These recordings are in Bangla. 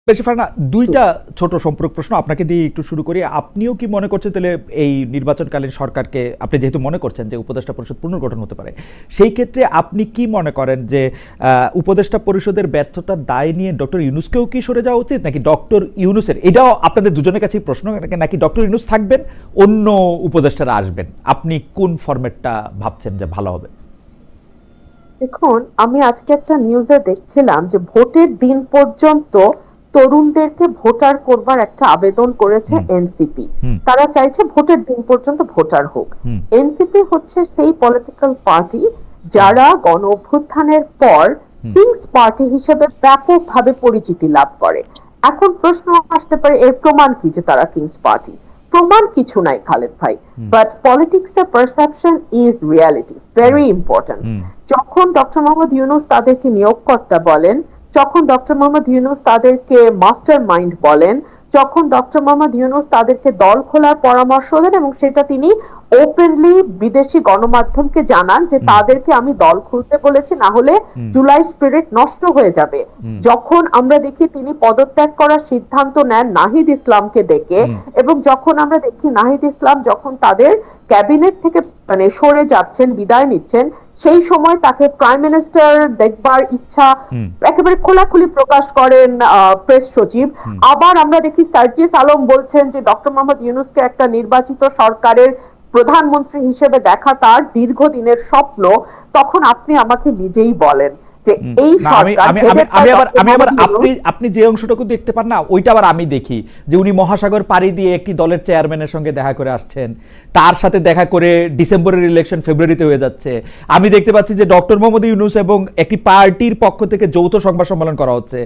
বেশি ফারনা জি। দুইটা ছোট সম্পর্ক প্রশ্ন আপনাকে দিয়ে একটু শুরু করি। আপনিও কি মনে করছেন তাহলে এই নির্বাচনকালীন সরকারকে, আপনি যেহেতু মনে করছেন যে উপদেষ্টা পরিষদ পুনর্গঠন হতে পারে, সেই ক্ষেত্রে আপনি কি মনে করেন যে উপদেষ্টা পরিষদের ব্যর্থতার দায় নিয়ে ডক্টর ইউনূসকেও কি সরে যাওয়া উচিত, নাকি ডক্টর ইউনূসের, এটাও আপনাদের দুজনের কাছেই প্রশ্ন, নাকি ডক্টর ইউনূস থাকবেন অন্য উপদেষ্টারা আসবেন, আপনি কোন ফরম্যাটটা ভাবছেন যে ভালো হবে? দেখুন, আমি আজকে একটা নিউজে দেখছিলাম যে ভোটের দিন পর্যন্ত তরুণদেরকে ভোটার করবার একটা আবেদন করেছে এনসিপি। হুম তারা চাইছে ভোটের দিন পর্যন্ত ভোটার হোক। হুম এনসিপি হচ্ছে সেই পলিটিক্যাল পার্টি যারা গণ অভ্যুত্থানের পর হুম কিংস পার্টি হিসেবে ব্যাপকভাবে পরিচিতি লাভ করে। এখন প্রশ্ন আসতে পারে, এর প্রমাণ কি যে তারা কিংস পার্টি? প্রমাণ কিছু নাই খালেদ ভাই, হুম বাট পলিটিক্স এর perception is reality, hmm very important. Hmm যখন ডক্টর মোহাম্মদ ইউনূস তাদেরকে নিয়োগকর্তা বলেন, যখন ডক্টর মোহাম্মদ ইউনূস তাদেরকে মাস্টার মাইন্ড বলেন, যখন ডক্টর মোহাম্মদ ইউনূস তাদেরকে দল খোলার পরামর্শ দেন এবং সেটা তিনি ওপেনলি বিদেশি গণমাধ্যমকে জানান যে হুম তাদেরকে আমি দল খুলতে বলেছি, না হলে হুম জুলাই স্পিরিট নষ্ট হয়ে যাবে। হুম যখন আমরা দেখি তিনি পদত্যাগ করার সিদ্ধান্ত নেন নাহিদ ইসলামকে ডেকে, হুম এবং যখন আমরা দেখি নাহিদ ইসলাম যখন তাদের ক্যাবিনেট থেকে মানে সরে যাচ্ছেন, বিদায় নিচ্ছেন, সেই সময় তাকে প্রাইম মিনিস্টার দেখবার ইচ্ছা হুম একেবারে খোলাখুলি প্রকাশ করেন প্রেস সচিব। হুম আবার আমরা দেখি সার্জিস আলম বলছেন যে ডক্টর মোহাম্মদ ইউনূসকে একটা নির্বাচিত সরকারের প্রধানমন্ত্রী হিসেবে দেখা তার দীর্ঘদিনের স্বপ্ন। তখন আপনি আমাকে নিজেই বলেন যে এই না, আমি সরকার আমি আমি headed by আমি আবার ডক্টর আমি আবার মোহাম্মদ আপনি ইউনূস। আপনি যে অংশটুকু দেখতে পান না, ওইটা আবার আমি দেখি যে উনি মহাসাগর পাড়ি দিয়ে একটি দলের চেয়ারম্যানের সঙ্গে দেখা করে আসছেন, তার সাথে দেখা করে ডিসেম্বরের ইলেকশন ফেব্রুয়ারিতে হয়ে যাচ্ছে। আমি দেখতে পাচ্ছি যে ডক্টর মোহাম্মদ ইউনূস এবং একটি পার্টির পক্ষ থেকে যৌথ সংবাদ সম্মেলন করা হচ্ছে।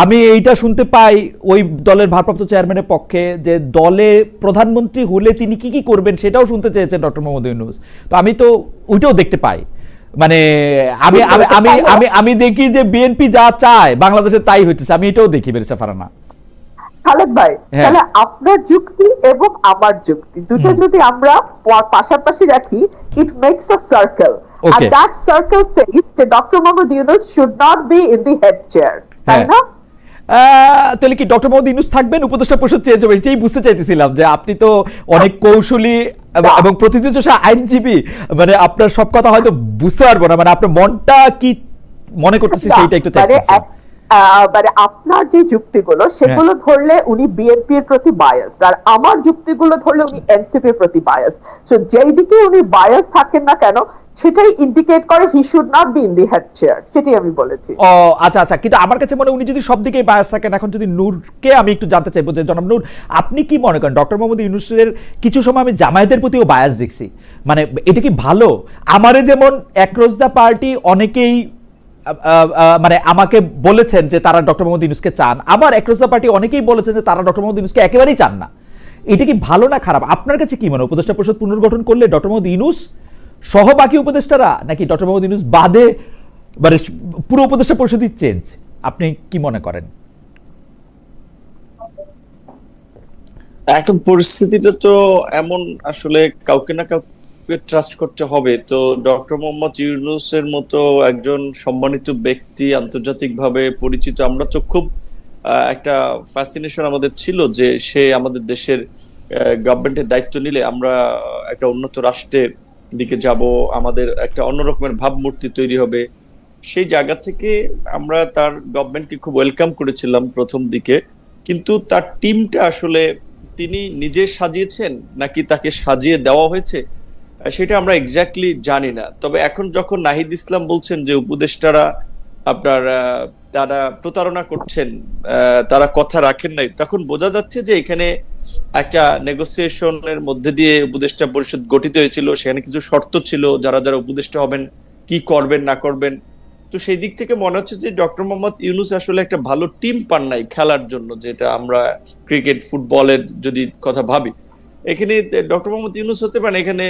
আমি এইটা শুনতে পাই ওই দলের ভারপ্রাপ্ত চেয়ারম্যানের পক্ষে যে দলে প্রধানমন্ত্রী হলে তিনি কি কি করবেন সেটাও শুনতে চেয়েছেন ডক্টর মোহাম্মদ ইউনূস। তো আমি তো ওইটাও দেখতে পাই। মানে আমি আমি আমি আমি আমি দেখি যে বিএনপি যা চায় বাংলাদেশে তাই হইতেছে, আমি এটাও দেখি বেরেসা ফারানা। খালেদ ভাই, হ্যাঁ। তাহলে আপনার যুক্তি এবং আমার যুক্তি দুটো যদি আমরা পাশাপাশি রাখি, it makes a circle, and okay. that circle says যে doctor Muhammad Yunus should not be in the head chair, তাই হ্যাঁ। না? তাহলে কি ডক্টর মোহাম্মদ ইউনূস থাকবেন, উপদেষ্টা পরিষদ চেঞ্জ হবে? এটাই বুঝতে চাইতেছিলাম যে আপনি তো অনেক কৌশলী এবং প্রতিনিধিত্বশীল আইনজীবী, মানে আপনার সব কথা হয়তো বুঝতে পারবো না, মানে আপনার মনটা কি মনে করতেছে সেইটা একটু চাইতেছি। মানে আপনার যে যুক্তিগুলো সেগুলো ধরলে উনি বিএনপির প্রতি বায়াসড, আর আমার যুক্তিগুলো ধরলে উনি এনসিপির প্রতি বায়াসড। সো যেই দিকে উনি বায়াস থাকেন না কেন, সেটাই ইন্ডিকেট করে he should not be in the head chair, সেটাই আমি বলেছি। ও আচ্ছা আচ্ছা, কিন্তু আমার কাছে মনে হয় উনি যদি সব দিকেই বায়াস থাকেন। এখন যদি নূরকে আমি একটু জানতে চাইবো যে জনাব নূর, আপনি কি মনে করেন ডক্টর মোহাম্মদ ইউনূসের কিছু সময় আমি জামায়াতের প্রতিও বায়াস দেখছি, মানে এটা কি ভালো? আমারে যেমন অ্যাক্রস দ্য পার্টি অনেকেই মানে আমাকে বলেছেন যে তারা ডক্টর মোহাম্মদ ইউনূসকে চান, আবার অ্যাক্রস দ্য পার্টি অনেকেই বলেছেন যে তারা ডক্টর মোহাম্মদ ইউনূসকে একেবারেই চান না। এটা কি ভালো না খারাপ? আপনার কাছে কি মনে হয়, উপদেষ্টা পরিষদ পুনর্গঠন করলে ডক্টর মোহাম্মদ ইউনূস সহ বাকি উপদেষ্টারা, নাকি ডক্টর মোহাম্মদ ইউনূস বাদে মানে পুরো উপদেষ্টা পরিষদই চেঞ্জ? আপনি কি মনে করেন? এখন পরিস্থিতিটা তো এমন, আসলে কাউকে না কাউকে ট্রাস্ট করতে হবে। তো ডক্টর মোহাম্মদ ইউনূসের মতো একজন সম্মানিত ব্যক্তি, আন্তর্জাতিকভাবে পরিচিত, আমরা তো খুব একটা ফ্যাসিনেশন আমাদের ছিল যে সে আমাদের দেশের গভর্নমেন্টের দায়িত্ব নিলে আমরা একটা উন্নত রাষ্ট্রের দিকে যাব, আমাদের একটা অন্যরকমের ভাবমূর্তি তৈরি হবে। সেই জায়গা থেকে আমরা তার গভর্নমেন্টকে খুব ওয়েলকাম করেছিলাম প্রথম দিকে। কিন্তু তার টিমটা আসলে তিনি নিজে সাজিয়েছেন নাকি তাকে সাজিয়ে দেওয়া হয়েছে, সেটা আমরা এক্স্যাক্টলি জানি না। তবে এখন যখন নাহিদ ইসলাম বলছেন যে উপদেষ্টারা আপনার তারা প্রতারণা করছেন, তারা কথা রাখেন নাই, তখন বোঝা যাচ্ছে যে এখানে একটা নেগোসিয়েশনের মধ্যে দিয়ে উপদেষ্টা পরিষদ গঠিত হয়েছিল। সেখানে কিছু শর্ত ছিল, যারা যারা উপদেষ্টা হবেন কি করবেন না করবেন। তো সেই দিক থেকে মনে হচ্ছে যে ডক্টর মোহাম্মদ ইউনূস আসলে একটা ভালো টিম পান নাই খেলার জন্য, যেটা আমরা ক্রিকেট ফুটবলের যদি কথা ভাবি। এখানে ডক্টর মোহাম্মদ ইউনূস হতে পারেন এখানে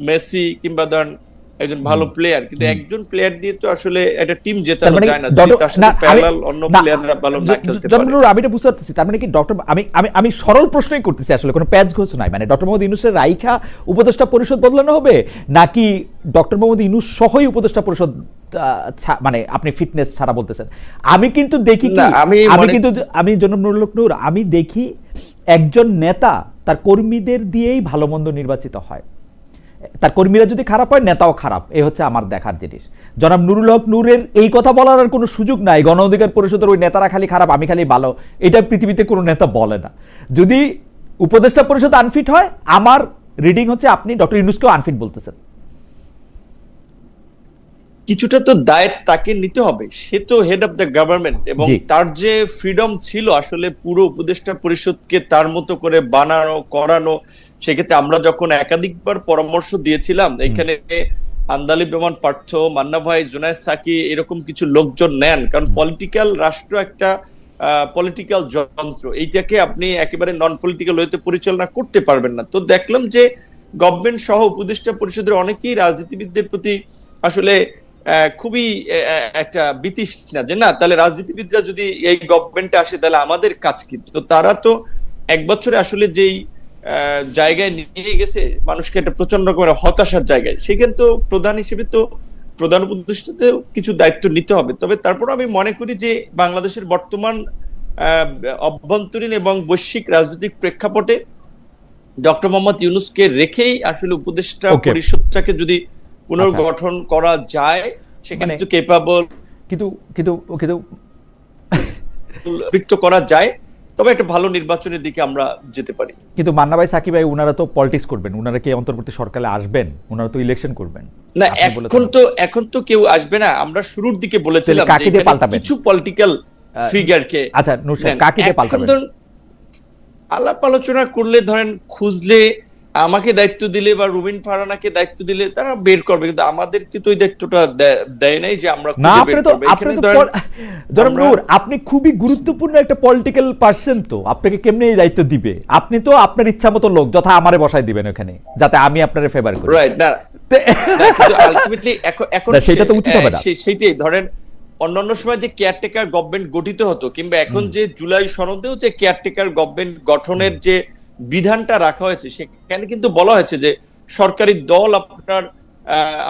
মেসি কিংবা ধরেন একজন ভালো প্লেয়ার, কিন্তু একজন প্লেয়ার দিয়ে তো আসলে একটা টিম জেতানো যায় না যদি তার সাথে প্যারালাল অন্য প্লেয়াররা ভালো না খেলতে পারে। আমি এটা বুঝতে পারতেছি, তার মানে কি ডক্টর, আমি আমি আমি সরল প্রশ্নই করতেছি, আসলে কোনো প্যাচ ঘোষ নাই। মানে ডক্টর মোহাম্মদ ইউনূসের রাইখা উপদেষ্টা পরিষদ বদলানো হবে, নাকি ডক্টর মোহাম্মদ ইউনূস সহই উপদেষ্টা পরিষদ মানে আপনি ফিটনেস ছাড়া বলতেছেন। আমি কিন্তু দেখি কি, না, আমি জনাব নুরুল হক নূর, আমি দেখি একজন নেতা তার কর্মীদের দিয়েই ভালো মন্দ নির্বাচিত হয়। তার কর্মীরা যদি খারাপ হয়, নেতাও খারাপ। এই হচ্ছে আমার দেখার জিনিস। জনাব নুরুল হক নূরের এই কথা বলার আর কোনো সুযোগ নাই, গণ অধিকার পরিষদের ওই নেতারা খালি খারাপ, আমি খালি ভালো, এটা পৃথিবীতে কোনো নেতা বলে না। যদি উপদেষ্টা পরিষদ আনফিট হয়, আমার রিডিং হচ্ছে আপনি ডক্টর ইউনূসকেও আনফিট বলতেছেন। কিছুটা তো দায় তাকে নিতে হবে, সে তো হেড অফ দ্য গভর্নমেন্ট, এবং তার যে ফ্রিডম ছিল আসলে পুরো উপদেষ্টা পরিষদকে তার মতো করে বানানো করানো। সেক্ষেত্রে আমরা যখন একাধিকবার পরামর্শ দিয়েছিলাম, এখানে আন্দালিব রহমান পার্থ, মান্না ভাই, জুনায়েদ সাকি এরকম কিছু লোকজন নেন, কারণ পলিটিক্যাল রাষ্ট্র একটা পলিটিক্যাল যন্ত্র, এইটাকে আপনি একেবারে নন পলিটিক্যাল ওয়েতে পরিচালনা করতে পারবেন না। তো দেখলাম যে গভর্নমেন্ট সহ উপদেষ্টা পরিষদের অনেকেই রাজনীতিবিদদের প্রতি আসলে খুবই একটা বিতৃষ্ণা, যে না তাহলে রাজনীতিবিদরা যদি এই গভর্নমেন্টে আসে তাহলে আমাদের কাজ কি। তো তারা তো এক বছরে আসলে যেই জায়গায় নিয়ে গেছে মানুষকে, একটা প্রচন্ড করে হতাশার জায়গায়, সেখানে তো প্রধান হিসেবে তো প্রধান উপদেষ্টাতেও কিছু দায়িত্ব নিতে হবে। তবে তারপর আমি মনে করি যে বাংলাদেশের বর্তমান অভ্যন্তরীণ এবং বৈশ্বিক রাজনৈতিক প্রেক্ষাপটে ডক্টর মোহাম্মদ ইউনূসকে রেখেই আসলে উপদেষ্টা পরিষদটাকে যদি পুনর্গঠন করা যায়, সেখানে তো কেপাবল কিন্তু করা যায়, তবে একটা ভালো নির্বাচনের দিকে আমরা যেতে পারি। কিন্তু মান্না ভাই, সাকিব ভাই, উনারা তো পলিটিক্স করবেন, উনারা কি অন্তর্বর্তী সরকারে আসবেন? উনারা তো ইলেকশন করবেন না, এখন তো কেউ আসবে না। আমরা শুরুর দিকে বলেছিলাম কিছু পলিটিক্যাল ফিগারকে, আচ্ছা নূর সাহেব, কাকে দিয়ে পাল্টাবেন? আলাপ আলোচনা করলে, ধরেন খুঁজলে, আমাকে দায়িত্ব দিলে বা রুবিন ফারহানাকে দায়িত্ব দিলে তারা বের করবে, কিন্তু আমাদেরকে তো ওই দায়িত্বটা দেয় নাই যে আমরা খুঁজে বের করব। জনাব নূর, আপনি খুবই গুরুত্বপূর্ণ একটা পলিটিক্যাল পার্সন, তো আপনাকে কেমনে এই দায়িত্ব দিবে? আপনি তো আপনার ইচ্ছা মতো লোক যথা আমারে বসায় দিবেন ওখানে, যাতে আমি আপনারে ফেভার করি, রাইট? না, আলটিমেটলি এখন সেটা তো উচিত হবে না। সেইটাই ধরেন অন্যান্য সময় যে কেয়ারটেকার গভর্নমেন্ট গঠিত হতো, কিংবা এখন যে জুলাই সনদেও যে কেয়ারটেকার গভর্নমেন্ট গঠনের যে বিধানটা রাখা হয়েছে, সেখানে কিন্তু বলা হয়েছে যে সরকারি দল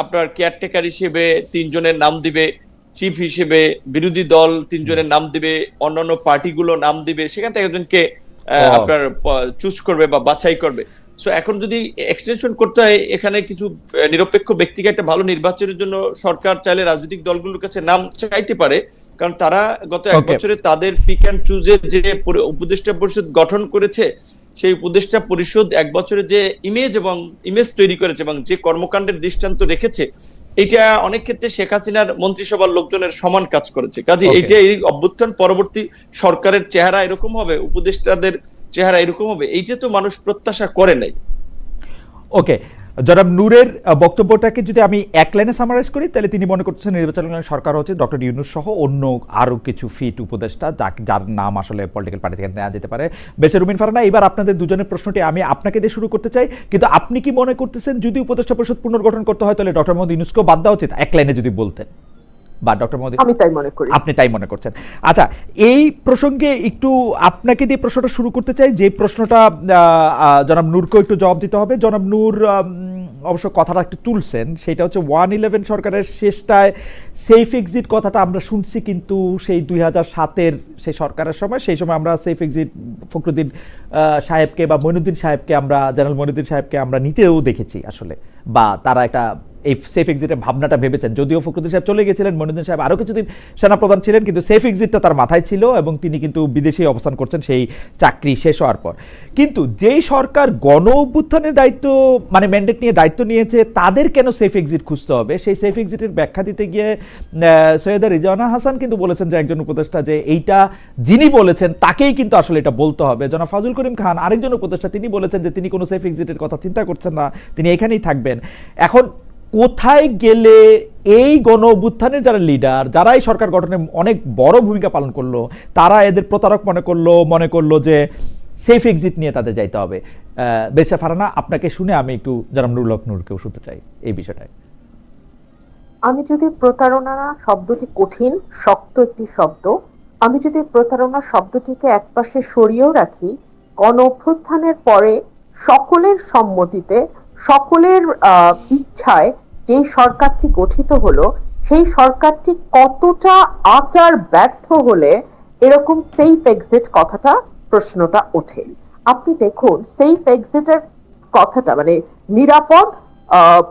আপনার কেয়ারটেকার হিসেবে 3 জনের নাম দিবে, চিফ হিসেবে বিরোধী দল 3 জনের নাম দিবে, অন্যান্য পার্টিগুলো নাম দিবে, সেখান থেকে একজনকে আপনার চুজ করবে বা বাছাই করবে। সো এখন যদি এক্সটেনশন করতে হয়, এখানে কিছু নিরপেক্ষ ব্যক্তিকে একটা ভালো নির্বাচনের জন্য সরকার চাইলে রাজনৈতিক দলগুলোর কাছে নাম চাইতে পারে, কারণ তারা গত 1 বছরে তাদের পিক অ্যান্ড চুজের যে উপদেষ্টা পরিষদ গঠন করেছে, সেই উপদেষ্টা পরিষদ 1 বছরে যে ইমেজ তৈরি করেছে এবং যে কর্মকাণ্ডের দৃষ্টান্ত রেখেছে, এটা অনেক ক্ষেত্রে শেখ হাসিনার মন্ত্রিসভার লোকজনের সমান কাজ করেছে। কাজে এইটা এই অভ্যুত্থান পরবর্তী সরকারের চেহারা এরকম হবে, উপদেষ্টাদের চেহারা এরকম হবে, এইটা তো মানুষ প্রত্যাশা করে নাই। ওকে, জনাব নূরের বক্তব্যটাকে যদি আমি এক লাইনে সামারাইজ করি, তাহলে তিনি মনে করছেন নির্বাচন সরকার হচ্ছে ডক্টর ইউনূস সহ অন্য আরো কিছু ফিট উপদেষ্টা, যার নাম আসলে পলিটিক্যাল পার্টি থেকে নেওয়া যেতে পারে। বেশি রুমিন ফারহানা, এবার আপনাদের দুজনের প্রশ্নটি আমি আপনাকে দিয়ে শুরু করতে চাই। কিন্তু আপনি কি মনে করতেছেন যদি উপদেষ্টা পরিষদ পুনর্গঠন করতে হয়, তাহলে ডক্টর মোহাম্মদ ইউনূসকেও বাদ দেওয়া উচিত? এক লাইনে যদি বলতেন। বা ডক্টর মোহাম্মদ, আমি তাই মনে করি। আপনি তাই মনে করছেন। আচ্ছা, এই প্রসঙ্গে একটু আপনাকে দিয়ে প্রশ্নটা শুরু করতে চাই, যে প্রশ্নটা জনাব নূরকেও একটু জবাব দিতে হবে। জনাব নূর অবশ্য কথাটা একটু তুলছেন, সেটা হচ্ছে 111 সরকারের শেষটায় সেফ এক্সিট কথাটা আমরা শুনছি, কিন্তু সেই 2007-এর সেই সরকারের সময়, সেই সময় আমরা সেফ এক্সিট ফখরুদ্দিন সাহেবকে বা মইনুদ্দিন সাহেবকে, আমরা জেনারেল মইনুদ্দিন সাহেবকে আমরা নিতেও দেখেছি আসলে, বা তারা একটা এই সেফ এক্সিটের ভাবনাটা ভেবেছেন। যদিও ফখরুদ্দিন সাহেব চলে গেছিলেন, মইনুদ্দিন সাহেব আরও কিছুদিন সেনাপ্রধান ছিলেন, কিন্তু সেফ এক্সিটটা তার মাথায় ছিল এবং তিনি কিন্তু বিদেশে অবস্থান করছেন সেই চাকরি শেষ হওয়ার পর। কিন্তু যেই সরকার গণ অভ্যুত্থানের দায়িত্ব, মানে ম্যান্ডেট নিয়ে দায়িত্ব নিয়েছে, তাদের কেন সেফ এক্সিট খুঁজতে হবে? সেই সেফ এক্সিটের ব্যাখ্যা দিতে গিয়ে সৈয়দা রিজওয়ানা হাসান কিন্তু বলেছেন যে একজন উপদেষ্টা, যে এইটা যিনি বলেছেন তাকেই কিন্তু আসলে এটা বলতে হবে। জনাব ফাজুল করিম খান আরেকজন উপদেষ্টা, তিনি বলেছেন যে তিনি কোনো সেফ এক্সিটের কথা চিন্তা করছেন না, তিনি এখানেই থাকবেন। এখন কোথায় গেলে এই গণ অভ্যুত্থানের যারা লিডার, যারা এই সরকার গঠনে অনেক বড় ভূমিকা পালন করলো, তারা এদের প্রতারক মনে করলো যে সেফ এক্সিট নিয়ে তাদের যাইতে হবে? বেশা ফারহানা, আপনাকে শুনে আমি একটু জনাব নুরুল হক নূরকেও শুনতে চাই এই বিষয়টায়। আমি যদি প্রতারণা শব্দটি কঠিন শক্ত একটি শব্দ, আমি যদি প্রতারণা শব্দটিকে একপাশে সরিয়েও রাখি, গণ অভ্যুত্থানের পরে সকলের সম্মতিতে, সকলের ইচ্ছায় যে সরকারটি গঠিত হলো, সেই সরকারটি কতটা আচার ব্যর্থ হলে এরকম সেফ এক্সিট কথাটা প্রশ্নটা ওঠে। আপনি দেখুন সেফ এক্সিটের কথাটা মানে নিরাপদ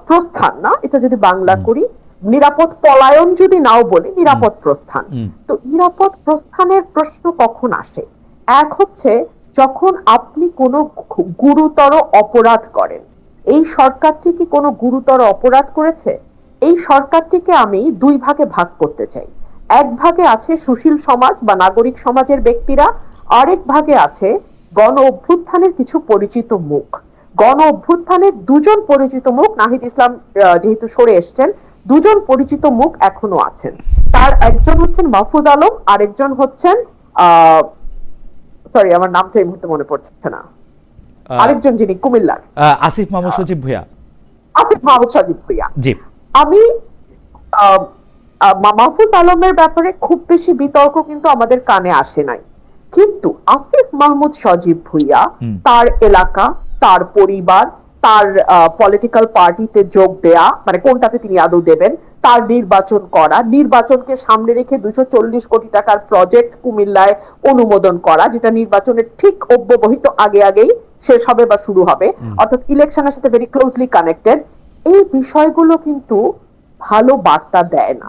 প্রস্থান না, এটা যদি বাংলা করি নিরাপদ পলায়ন যদি নাও বলি, নিরাপদ প্রস্থান। তো নিরাপদ প্রস্থানের প্রশ্ন কখন আসে? এক হচ্ছে যখন আপনি কোনো গুরুতর অপরাধ করেন। এই সরকারটি কি কোনো গুরুতর অপরাধ করেছে? এই সরকারটিকে আমি দুই ভাগে ভাগ করতে চাই। এক ভাগে আছে সুশীল সমাজ বা নাগরিক সমাজের ব্যক্তিরা, আরেক ভাগে আছে গণ অভ্যুত্থানের কিছু পরিচিত মুখ। গণ অভ্যুত্থানের দুজন পরিচিত মুখ, নাহিদ ইসলাম যেহেতু সরে এসছেন, দুজন পরিচিত মুখ এখনো আছেন। তার একজন হচ্ছেন মাহফুজ আলম, আরেকজন হচ্ছেন সরি আমার নামটা এই মুহূর্তে মনে পড়ছে না, আরেকজন যিনি কুমিল্লার আসিফ মাহমুদ সজীব ভুঁইয়া। আসিফ মাহমুদ সজীব ভুঁইয়া। জি, আমি মাহফুজ আলমের ব্যাপারে খুব বেশি বিতর্ক কিন্তু আমাদের কানে আসে নাই, কিন্তু আসিফ মাহমুদ সজীব ভুঁইয়া তার এলাকা, তার পরিবার, তার পলিটিক্যাল পার্টিতে যোগ দেয়া, মানে কোনটাতে তিনি আদৌ দেবেন, তার নির্বাচন করা, নির্বাচনকে সামনে রেখে 240 কোটি টাকার প্রজেক্ট কুমিল্লায় অনুমোদন করা, যেটা নির্বাচনের ঠিক অব্যবহিত আগে আগেই শেষ হবে বা শুরু হবে, অর্থাৎ ইলেকশনের সাথে ভেরি ক্লোজলি কানেক্টেড। এই বিষয়গুলো কিন্তু ভালো বার্তা দেয় না।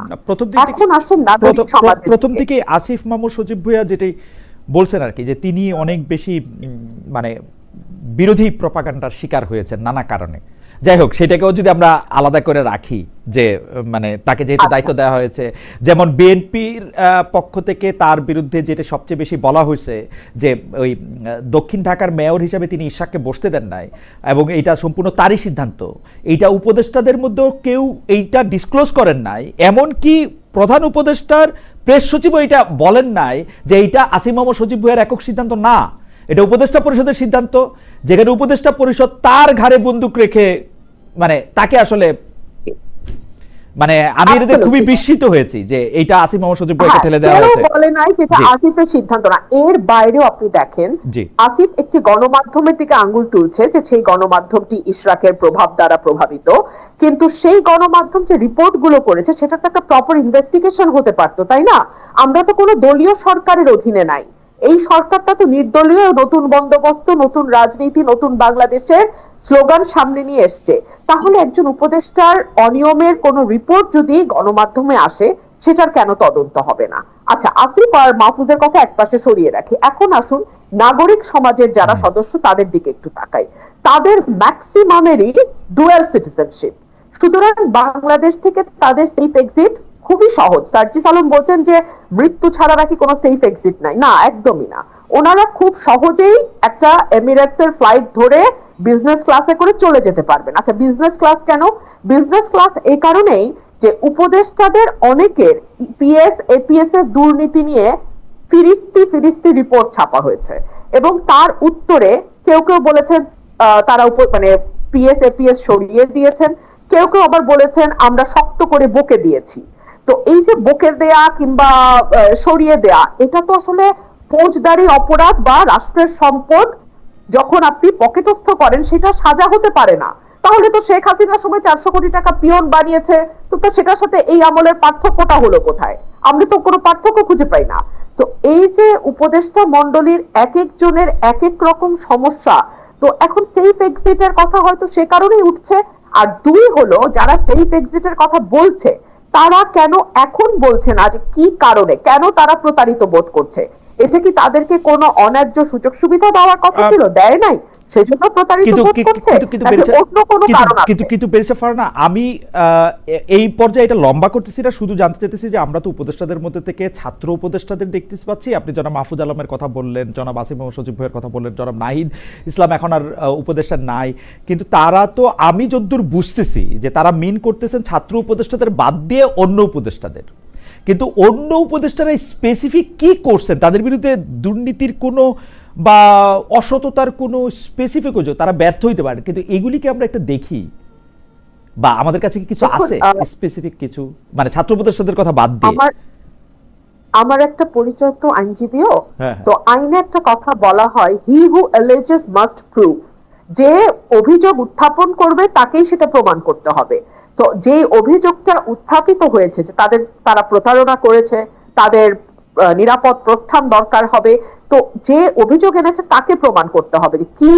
এখন আসেন নাগরিক সমাজের দিকে। প্রথম থেকে আসিফ মাহমুদ সজীব ভুঁইয়া যেটাই বলছেন আর কি, যে তিনি অনেক বেশি মানে বিরোধী প্রপাগান্ডার শিকার হয়েছেন নানা কারণে। যাই হোক, সেটাকেও যদি আমরা আলাদা করে রাখি, যে মানে তাকে যেহেতু দায়িত্ব দেওয়া হয়েছে, যেমন বিএনপির পক্ষ থেকে তার বিরুদ্ধে যেটা সবচেয়ে বেশি বলা হয়েছে যে ওই দক্ষিণ ঢাকার মেয়র হিসাবে তিনি ইশাককে বসতে দেন নাই, এবং এইটা সম্পূর্ণ তারই সিদ্ধান্ত। এইটা উপদেষ্টাদের মধ্যেও কেউ এইটা ডিসক্লোজ করেন নাই, এমনকি প্রধান উপদেষ্টার প্রেস সচিবও এটা বলেন নাই যে এইটা আসিফ মাহমুদ সজীব ভুঁইয়ার একক সিদ্ধান্ত না, এটা উপদেষ্টা পরিষদের সিদ্ধান্ত, যেখানে উপদেষ্টা পরিষদ তার ঘাড়ে বন্দুক রেখে মানে তাকে আসলে মানে আমি এটাতে খুবই বিস্মিত হয়েছি যে এইটা আসিফ মাহমুদ সজীব ভুঁইয়াকে ঠেলে দেওয়া হয়েছে। বলে নাই যেটা আসিফের সিদ্ধান্ত না, এর বাইরেও আপনি দেখেন আসিফ একটি গণমাধ্যমের দিকে আঙ্গুল তুলছে যে সেই গণমাধ্যমটি ইশরাকের প্রভাব দ্বারা প্রভাবিত, কিন্তু সেই গণমাধ্যম যে রিপোর্ট গুলো করেছে সেটা তো একটা প্রপার ইনভেস্টিগেশন হতে পারতো, তাই না? আমরা তো কোনো দলীয় সরকারের অধীনে নাই, এই সরকারটা তো নির্দলীয়, নতুন বন্দোবস্ত, নতুন রাজনীতি, নতুন বাংলাদেশের স্লোগান সামনে নিয়ে এসছে। তাহলে একজন উপদেষ্টার অনিয়মের কোন রিপোর্ট যদি গণমাধ্যমে আসে, সেটার কেন তদন্ত হবে না? আচ্ছা, আসিফ আর মাহফুজের কথা একপাশে সরিয়ে রাখি, এখন আসুন নাগরিক সমাজের যারা সদস্য তাদের দিকে একটু তাকাই। তাদের ম্যাক্সিমামেরই ডুয়াল সিটিজেনশিপ, সুতরাং বাংলাদেশ থেকে তাদের সেফ এক্সিট খুবই সহজ। সার্জিস আলম বলছেন যে মৃত্যু ছাড়া নাকি কোনো সেফ এক্সিট নাই, না, একদমই না। ওনারা খুব সহজেই একটা এমিরেটস এর ফ্লাইট ধরে বিজনেস ক্লাসে করে চলে যেতে পারবেন। আচ্ছা, বিজনেস ক্লাস কেন? বিজনেস ক্লাস এই কারণেই যে উপদেষ্টাদের অনেকের পিএস এপিএস এর দুর্নীতি নিয়ে ফিরিস্তি রিপোর্ট ছাপা হয়েছে, এবং তার উত্তরে কেউ কেউ বলেছেন তারা মানে পিএস এপিএস সরিয়ে দিয়েছেন, কেউ কেউ আবার বলেছেন আমরা শক্ত করে বকে দিয়েছি। তো এই যে বকে দেয়া কিংবা সরিয়ে দেয়া, এটা তো আসলে ফৌজদারি অপরাধ বা রাষ্ট্রের সম্পদ যখন আপনি পকেটস্থ করেন সেটা সাজা হতে পারে না। তাহলে তো শেখ হাসিনার সময় 400 কোটি টাকা পিয়ন বানিয়েছে, তো সেটার সাথে এই আমলের পার্থক্যটা হলো কোথায়? আমরা তো কোনো পার্থক্য খুঁজে পাই না। তো এই যে উপদেষ্টা মণ্ডলীর এক একজনের এক এক রকম সমস্যা, তো এখন সেফ এক্সিটের কথা হয়তো সে কারণেই উঠছে। আর দুই হলো, যারা সেফ এক্সিটের কথা বলছে তারা কেন এখন বলছে না যে কি কারণে, কেন তারা প্রতারিত বোধ করছে? এটা কি তাদেরকে কোনো অন্যায্য সুযোগ সুবিধা দেওয়ার কথা ছিল, দেয় নাই, সেজন্য প্রতারিত বোধ করছে? অন্য কোনো কারণ আছে? কিন্তু বেরিসা ফারহানা, আমি এই পর্যায়ে এটা লম্বা করতেছি না, শুধু জানতে চাইতেছি যে আমরা তো উপদেষ্টাদের মধ্যে থেকে ছাত্র উপদেষ্টাদের দেখতে পাচ্ছি। আপনি জনাব মাহফুজ আলমের কথা বললেন, জনাব আসিফ মাহমুদ সজীব ভুঁইয়ার কথা বললেন, জনাব নাহিদ ইসলাম এখন আর উপদেষ্টা নাই, কিন্তু তারা তো আমি যতদূর বুঝতেছি যে তারা মিন করতেছেন ছাত্র উপদেষ্টাদের বাদ দিয়ে অন্য উপদেষ্টাদের। কিন্তু অন্য উপদেষ্টারা স্পেসিফিক কি করছেন, তাদের বিরুদ্ধে দুর্নীতির কোনো বা অসততার কোনো স্পেসিফিক অভিযোগ তারা ব্যর্থ হইতে পারে, কিন্তু এগুলিকে আমরা একটা দেখি বা আমাদের কাছে কি কিছু আছে স্পেসিফিক কিছু, মানে ছাত্র উপদেষ্টাদের কথা বাদ দিয়ে? আমার একটা পরিচয় তো আইনজীবীও, তো আইনে একটা কথা বলা হয়, হি হু অ্যালেজেস মাস্ট প্রুভ, যে অভিযোগ উত্থাপন করবে তাকেই সেটা প্রমাণ করতে হবে। তো যে অভিযোগটা উত্থাপিত হয়েছে যে তারা প্রতারণা করেছে, তাদের নিরাপদ প্রস্থান দরকার হবে, তো যে অভিযোগ এনেছে তাকে প্রমাণ করতে হবে যে কি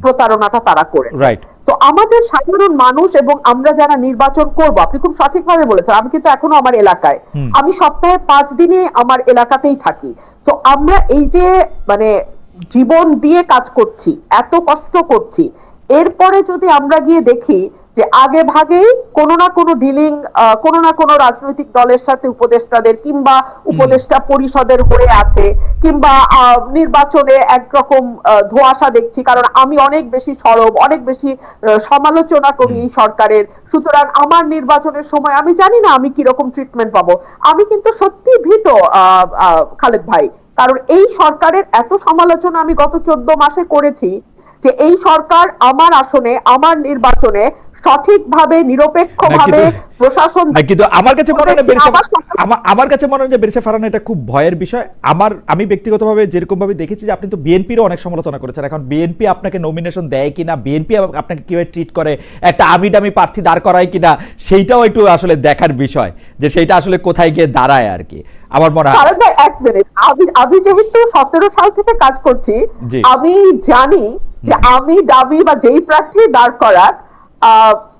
প্রতারণাটা তারা করেছে। তো আমাদের সাধারণ মানুষ এবং আমরা যারা নির্বাচন করব, আপনি খুব সঠিকভাবে বলেছেন, আমি কিন্তু এখনো আমার এলাকায়, আমি সপ্তাহে 5 দিনে আমার এলাকাতেই থাকি। তো আমরা এই যে মানে জীবন দিয়ে কাজ করছি, এত কষ্ট করছি, এরপরে যদি আমরা গিয়ে দেখি যে আগে ভাগেই কোনো না কোনো ডিলিং কোনো না কোনো রাজনৈতিক দলের সাথে উপদেষ্টাদের কিংবা উপদেষ্টা পরিষদের হয়ে আছে, কিংবা নির্বাচনে একরকম ধোঁয়াশা দেখছি, কারণ আমি অনেক বেশি সরব, অনেক বেশি সমালোচনা করি এই সরকারের, সুতরাং আমার নির্বাচনের সময় আমি জানি না আমি কিরকম ট্রিটমেন্ট পাবো। আমি কিন্তু সত্যি ভীত খালেদ ভাই, কারণ এই সরকারের এত সমালোচনা আমি গত 14 মাসে করেছি যে এই সরকার আমার আসনে, আমার নির্বাচনে সঠিকভাবে নিরপেক্ষভাবে প্রশাসন, কিন্তু আমার কাছে মনে হয় যে বেরসা ফারহানা এটা খুব ভয়ের বিষয়। আমি ব্যক্তিগতভাবে যেরকম ভাবে দেখেছি যে আপনি তো বিএনপিরও অনেক সমালোচনা করেছেন, এখন বিএনপি আপনাকে নমিনেশন দেয় কিনা, বিএনপি আপনাকে কিভাবে ট্রিট করে, একটা আমিডামি প্রার্থী দাঁড় করায় কিনা, সেইটাও একটু আসলে দেখার বিষয় যে সেইটা আসলে কোথায় গিয়ে দাঁড়ায় আর কি। আমার মনে হয় এক মিনিট, আমি যেহেতু 17 সাল থেকে কাজ করছি, আমি জানি যে আমি দাবি বা যেই প্রার্থী দাঁড় করাক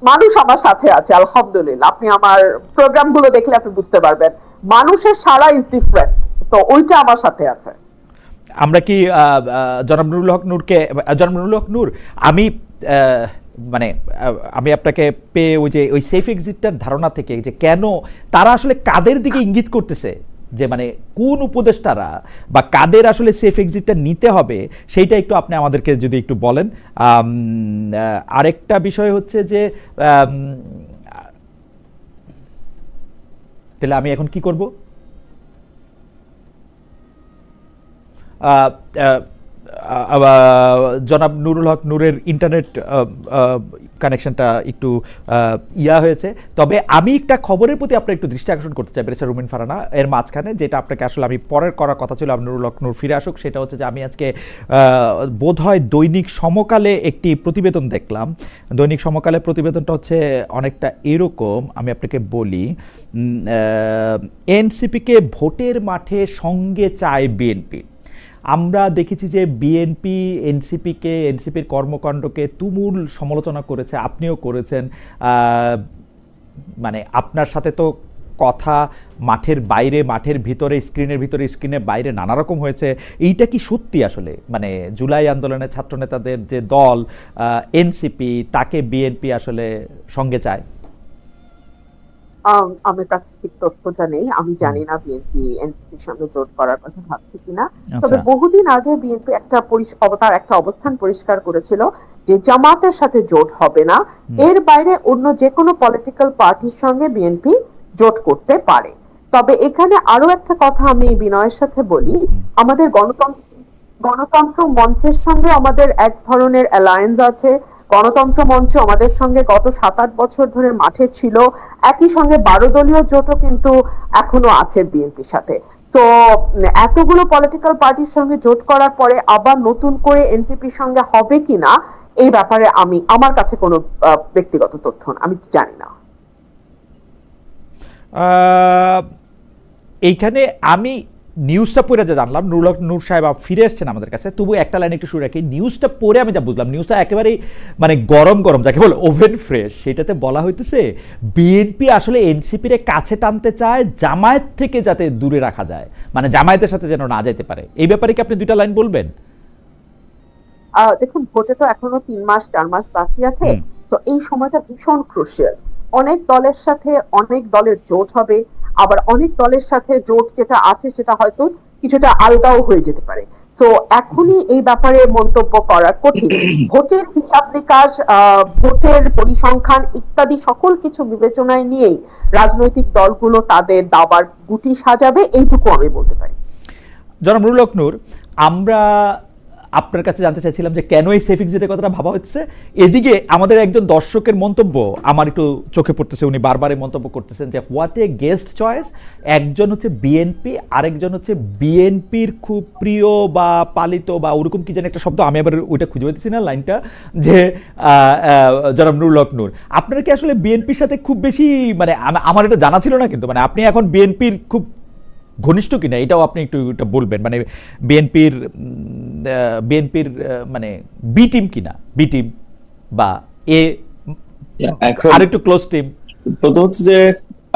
মানুষ আমার সাথে আছে আলহামদুলিল্লাহ। আপনি আমার প্রোগ্রামগুলো দেখলে আপনি বুঝতে পারবেন মানুষের সারা ইজ ডিফারেন্ট, তো ওইটা আমার সাথে আছে। আমরা কি জনাব নুরুল হক নূর, আমি মানে আমি আপনাকে পেয়ে ওই সেফ এক্সিটটার ধারণা থেকে যে কেন তারা আসলে কাদের দিকে ইঙ্গিত করতেছে, যে মানে কোন উপদেষ্টারা বা কাদের আসলে সেফ এক্সিটটা নিতে হবে, সেইটা একটু আপনি আমাদেরকে যদি একটু বলেন। আরেকটা বিষয় হচ্ছে যে তাহলে আমি এখন কি করব? জনাব নুরুল হক নূরের ইন্টারনেট কানেকশনটা একটু হয়েছে, তবে আমি একটা খবরের প্রতি আপনার একটু দৃষ্টি আকর্ষণ করতে চাই বেরেসা রুমিন ফারহানা এর মাঝখানে, যেটা আপনাকে আসলে আমি পরের করার কথা ছিল, নুরুল হক নূর ফিরে আসুক। সেটা হচ্ছে যে আমি আজকে বোধহয় দৈনিক সমকালে একটি প্রতিবেদন দেখলাম। দৈনিক সমকালে প্রতিবেদনটা হচ্ছে অনেকটা এরকম, আমি আপনাকে বলি, এনসিপিকে ভোটের মাঠে সঙ্গে চায় বিএনপি। আমরা দেখেছি যে বিএনপি এনসিপির কর্মকাণ্ডকে তুমুল সমালোচনা করেছে, আপনিও করেছেন, মানে আপনার সাথে তো কথা মাঠের বাইরে, মাঠের ভিতরে, স্ক্রিনের বাইরে নানা রকম হয়েছে। এইটা কি সত্যি আসলে, মানে জুলাই আন্দোলনের ছাত্র নেতাদের যে দল এনসিপি, তাকে বিএনপি আসলে সঙ্গে চায়? আমার কাছে ঠিক তথ্যটা নেই, আমি জানি না বিএনপি এনসিপির সঙ্গে জোট করার কথা ভাবছে কিনা। তবে বহুদিন আগে বিএনপি একটা অবস্থান পরিষ্কার করেছিল যে জামাতের সাথে জোট হবে না, এর বাইরে অন্য যে কোনো পলিটিক্যাল পার্টির সঙ্গে বিএনপি জোট করতে পারে। তবে এখানে আরো একটা কথা আমি বিনয়ের সাথে বলি, আমাদের গণতন্ত্র মঞ্চের সঙ্গে আমাদের এক ধরনের অ্যালায়েন্স আছে। গণতন্ত্র মঞ্চ আমাদের সঙ্গে গত 7-8 বছর ধরে মাঠে ছিল, একই সঙ্গে 12 দলীয় জোটও কিন্তু এখনো আছে বিএনপির সাথে। তো এতগুলো পলিটিক্যাল পার্টির সঙ্গে জোট করার পরে আবার নতুন করে এনসিপির সঙ্গে হবে কিনা, এই ব্যাপারে আমার কাছে কোনো ব্যক্তিগত তথ্য আমি জানি না। এইখানে আমি নিউজটা পড়ে যা জানলাম, নূর সাহেব ফিরে এসছেন আমাদের কাছে, তবু একটা লাইন একটু শুরু রাখি। নিউজটা পড়ে আমি যা বুঝলাম, নিউজটা একেবারেই মানে গরম যাকে বলে ওভেন ফ্রেশ। সেটাতে বলা হইতেছে বিএনপি আসলে এনসিপির কাছে টানতে চায়, জামায়াত থেকে যাতে দূরে রাখা যায়, মানে জামায়াতের সাথে যেন না যেতে পারে। এই ব্যাপারে কি আপনি দুইটা লাইন বলবেন? দেখুন, ভোটে তো এখনো 3-4 মাস বাকি আছে, তো এই সময়টা ভীষণ ক্রুশিয়াল। অনেক দলের সাথে অনেক দলের জোট হবে, আবার অনেক দলের সাথে জোট যেটা আছে সেটা হয়তো কিছুটা আলগাও হয়ে যেতে পারে। সো এখনই এই ব্যাপারে মন্তব্য করা কঠিন। ভোটের হিসাব নিকাশ, ভোটের পরিসংখ্যান ইত্যাদি সকল কিছু বিবেচনায় নিয়েই রাজনৈতিক দলগুলো তাদের দাবার গুটি সাজাবে, এইটুকু আমি বলতে পারি। জনাব নুরুল হক নূর, আপনার কাছে জানতে চাইছিলাম যে কেন এই সেফ এক্সিটের কথাটা ভাবা হচ্ছে। এদিকে আমাদের একজন দর্শকের মন্তব্য আমার একটু চোখে পড়তেছে, উনি বারবার এই মন্তব্য করতেছেন যে হোয়াট এ গেস্ট চয়েস। একজন হচ্ছে বিএনপি, আরেকজন হচ্ছে বিএনপির খুব প্রিয় বা পালিত বা ওরকম কি জানি একটা শব্দ, আমি আবার ওইটা খুঁজে পেতেছি না লাইনটা, যে জনাব নুরুল হক নূর। আপনারা কি আসলে বিএনপির সাথে খুব বেশি, মানে আমার এটা জানা ছিল না, কিন্তু মানে আপনি এখন বিএনপির খুব ঘনিষ্ঠ কিনা এটাও আপনি একটু এটা বলবেন, মানে বিএনপির মানে বি টিম কিনা, বি টিম বা এ এখন আর একটু ক্লোজ টিম। প্রথম হচ্ছে যে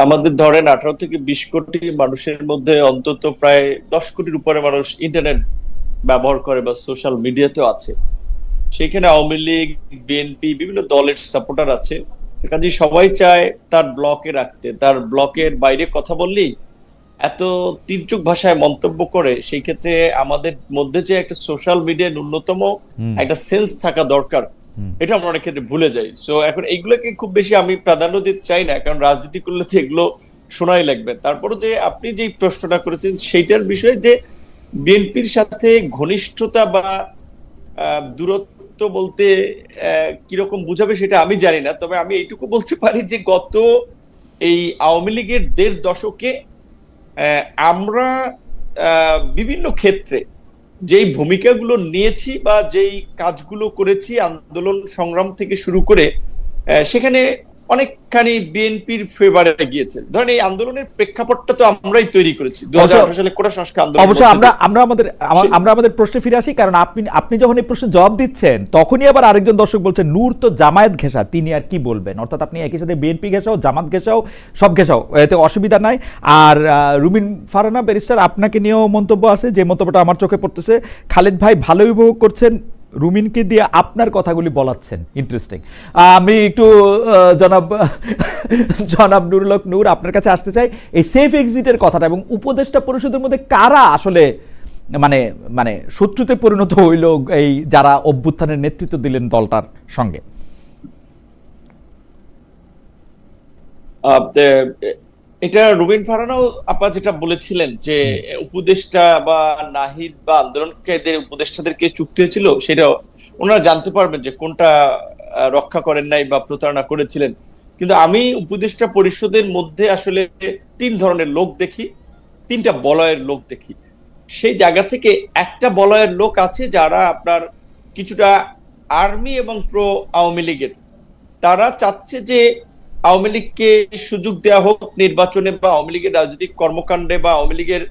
আমাদের ধরেন 18 থেকে 20 কোটি মানুষের মধ্যে অন্তত প্রায় 10 কোটির উপরে মানুষ ইন্টারনেট ব্যবহার করে বা সোশ্যাল মিডিয়াতেও আছে। সেখানে আওয়ামী লীগ, বিএনপি, বিভিন্ন দলের সাপোর্টার আছে। কাজে সবাই চায় তার ব্লকে রাখতে, তার ব্লকের বাইরে কথা বললেই এত তীর্যক ভাষায় মন্তব্য করে। সেই ক্ষেত্রে আমাদের মধ্যে যে একটা সোশ্যাল মিডিয়া ন্যূনতম একটা সেন্স থাকা দরকার, এটা আমরা অনেক ক্ষেত্রে ভুলে যাই। সো এখন এইগুলোকে খুব বেশি আমি প্রাধান্য দিতে চাই না, কারণ রাজনীতি করলে তো এগুলো শোনাই লাগবে। তারপরে যে আপনি যে প্রশ্নটা করেছেন সেইটার বিষয়ে, যে বিএনপির সাথে ঘনিষ্ঠতা বা দূরত্ব বলতে কিরকম বুঝাবে সেটা আমি জানি না। তবে আমি এইটুকু বলতে পারি যে গত এই আওয়ামী লীগের 1.5 দশকে আমরা বিভিন্ন ক্ষেত্রে যেই ভূমিকাগুলো নিয়েছি বা যেই কাজগুলো করেছি আন্দোলন সংগ্রাম থেকে শুরু করে, সেখানে অনেকখানি বিএনপির ফেভারে গিয়েছে। ধরেন এই আন্দোলনের প্রেক্ষাপটটা তো আমরাই তৈরি করেছি 2018 সালে কোটা সংস্কার আন্দোলন। অবশ্যই আমরা আমাদের প্রশ্নে ফিরে আসি, কারণ আপনি যখন এই প্রশ্নের জবাব দিচ্ছেন তখনই আবার আরেকজন দর্শক বলছেন নূর তো জামায়াত ঘেঁষা, তিনি আর কি বলবেন। অর্থাৎ আপনি একই সাথে বিএনপি ঘেঁষাও, জামাত ঘেঁষাও, সব ঘেঁষাও, এতে অসুবিধা নাই। আর রুমিন ফারহানা ব্যারিস্টার, আপনাকে নিয়েও মন্তব্য আছে, যে মন্তব্যটা আমার চোখে পড়তেছে। খালেদ ভাই ভালোই উপভোগ করছেন, রুমিনকে দিয়ে আপনার কথাগুলি বলাচ্ছেন, ইন্টারেস্টিং। আমি একটু জনাব নুরুল হক নূর আপনার কাছে আসতে চাই, এই সেফ এক্সিটের কথাটা এবং উপদেষ্টা পরিষদের মধ্যে কারা আসলে মানে মানে শত্রুতে পরিণত হইল এই যারা অভ্যুত্থানের নেতৃত্ব দিলেন দলটার সঙ্গে। এটা রুবিন ফারহানাও আপা যেটা বলেছিলেন যে উপদেষ্টা বা নাহিদ বা আন্দোলনকারীদের উপদেষ্টাদেরকে চুক্তি হয়েছিল, সেটা ওনারা জানতে পারবেন যে কোনটা রক্ষা করেন নাই বা প্রতারণা করেছিলেন। কিন্তু আমি উপদেষ্টা পরিষদের মধ্যে আসলে 3 ধরনের লোক দেখি, 3টা বলয়ের লোক দেখি। সেই জায়গা থেকে একটা বলয়ের লোক আছে যারা আপনার কিছুটা আর্মি এবং প্রো আওয়ামী লীগের। তারা চাচ্ছে যে আওয়ামী লীগকে সুযোগ দেওয়া হোক নির্বাচনে বা আওয়ামী লীগের রাজনৈতিক কর্মকাণ্ডে, বা আওয়ামী লীগের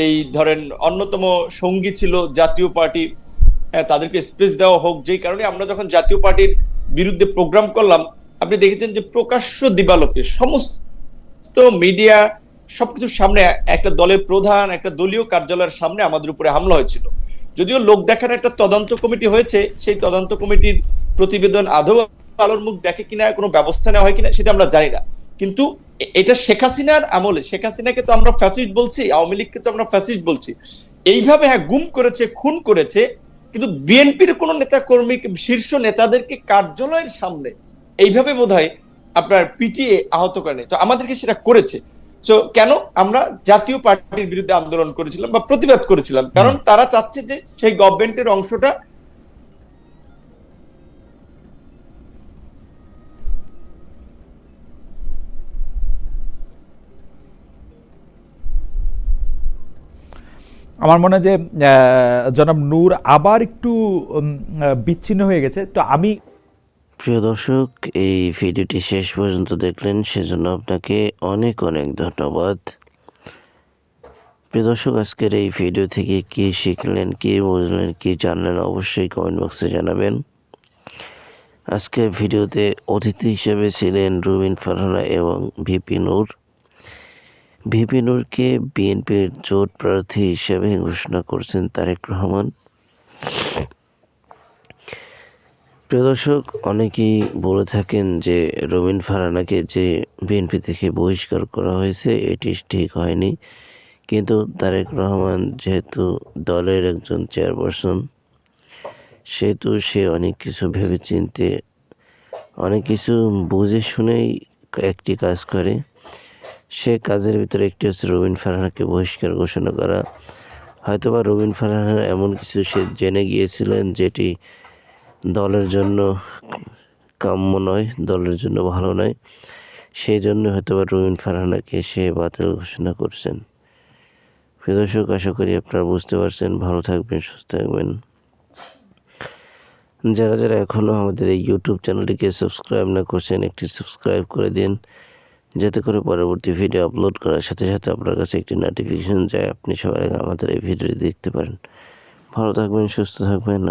এই ধরেন অন্যতম সঙ্গী ছিল জাতীয় পার্টি, তাদেরকে স্পেস দেওয়া হোক। যেই কারণে আমরা যখন জাতীয় পার্টির বিরুদ্ধে প্রোগ্রাম করলাম, আপনি দেখেছেন যে প্রকাশ্য দিবালোকে সমস্ত মিডিয়া সবকিছুর সামনে একটা দলের প্রধান, একটা দলীয় কার্যালয়ের সামনে আমাদের উপরে হামলা হয়েছিল। যদিও লোক দেখার একটা তদন্ত কমিটি হয়েছে, সেই তদন্ত কমিটির প্রতিবেদন আদৌ আলোর মুখ দেখে কিনা, কোনো ব্যবস্থা নেওয়া হয় কিনা সেটা আমরা জানি না। কিন্তু এটা শেখ হাসিনার আমলে, শেখ হাসিনাকে তো আমরা ফ্যাসিস্ট বলছি, আওয়ামী লীগকে তো আমরা ফ্যাসিস্ট বলছি। এইভাবে হ্যাঁ গুম করেছে, খুন করেছে, কিন্তু বিএনপির কোন নেতা কর্মী, শীর্ষ নেতাদেরকে কার্যালয়ের সামনে এইভাবে বোধহয় আপনার পিটিয়ে আহত করেনি। তো আমাদেরকে সেটা করেছে। সো কেন আমরা জাতীয় পার্টির বিরুদ্ধে আন্দোলন করেছিলাম বা প্রতিবাদ করেছিলাম? কারণ তারা চাচ্ছে যে সেই গভর্নমেন্টের অংশটা আমার মনে হয় যে জনাব নূর আবার একটু বিচ্ছিন্ন হয়ে গেছে। তো আমি, প্রিয় দর্শক, এই ভিডিওটি শেষ পর্যন্ত দেখলেন সেজন্য আপনাকে অনেক অনেক ধন্যবাদ। প্রিয় দর্শক, আজকের এই ভিডিও থেকে কি শিখলেন, কি বুঝলেন, কি জানলেন অবশ্যই কমেন্ট বক্সে জানাবেন। আজকের ভিডিওতে অতিথি হিসেবে ছিলেন রুমিন ফারহানা এবং ভিপি নূর। ভিপি নূরকে বিএনপির জোট প্রার্থী হিসেবে ঘোষণা করছেন তারেক রহমান। প্রিয় দর্শক, অনেকেই বলে থাকেন যে রুমিন ফারহানাকে যে বিএনপি থেকে বহিষ্কার করা হয়েছে এটি ঠিক হয়নি, কিন্তু তারেক রহমান যেহেতু দলের একজন চেয়ারপারসন, সেহেতু সে অনেক কিছু ভেবেচিন্তে, অনেক কিছু বুঝে শুনেই একটি কাজ করে। সে কাজের ভিতরে একটি হচ্ছে রুমিন ফারহানাকে বহিষ্কার ঘোষণা করা। হয়তোবা রবিন ফারহানের এমন কিছু সে জেনে গিয়েছিলেন যেটি দলের জন্য কাম্য নয়, দলের জন্য ভালো নয়, সেই জন্য হয়তোবা রবিন ফারহানাকে সে বাতিল ঘোষণা করছেন। প্রিয় দর্শক, আশা করি আপনারা বুঝতে পারছেন। ভালো থাকবেন, সুস্থ থাকবেন। যারা যারা এখনও আমাদের এই ইউটিউব চ্যানেলটিকে সাবস্ক্রাইব না করছেন, একটি সাবস্ক্রাইব করে দিন, যাতে করে পরবর্তী ভিডিও আপলোড করার সাথে সাথে আপনার কাছে একটি নোটিফিকেশন যায়, আপনি সবার আগে আমাদের এই ভিডিওটি দেখতে পারেন। ভালো থাকবেন, সুস্থ থাকবেন।